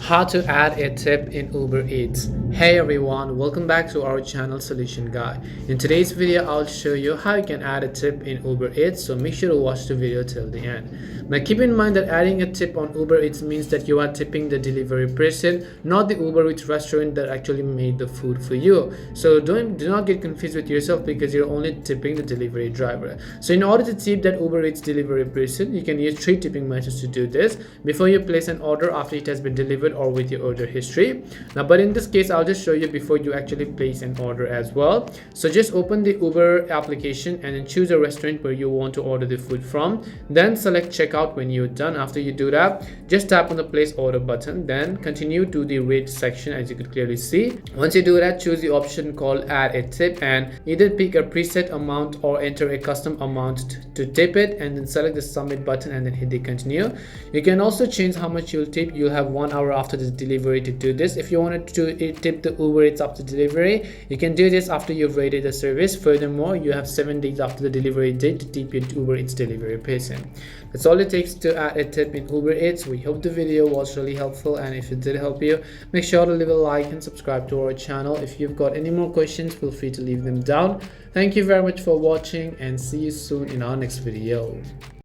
How to add a tip in Uber Eats. Hey everyone, welcome back to our channel Solution Guy. In today's video, I'll show you how you can add a tip in Uber Eats, so make sure to watch the video till the end. Now keep in mind that adding a tip on Uber Eats means that you are tipping the delivery person, not the Uber Eats restaurant that actually made the food for you. So do not get confused with yourself because you're only tipping the delivery driver. So in order to tip that Uber Eats delivery person, you can use 3 tipping methods to do this before you place an order, after it has been delivered, or with your order history. Now but in this case, I'll just show you before you actually place an order as well. So just open the Uber application and then choose a restaurant where you want to order the food from, then select checkout when you're done. After you do that, just tap on the place order button, then continue to the rate section. As you could clearly see, once you do that, choose the option called add a tip and either pick a preset amount or enter a custom amount to tip it, and then select the submit button and then hit the continue. You can also change how much you'll tip. You'll have 1 hour after the delivery to do this. If you wanted to tip the Uber Eats after delivery, you can do this after you've rated the service. Furthermore, you have 7 days after the delivery date to tip your Uber Eats delivery person. That's all it takes to add a tip in Uber Eats. We hope the video was really helpful, and if it did help you, make sure to leave a like and subscribe to our channel. If you've got any more questions, feel free to leave them down. Thank you very much for watching, and see you soon in our next video.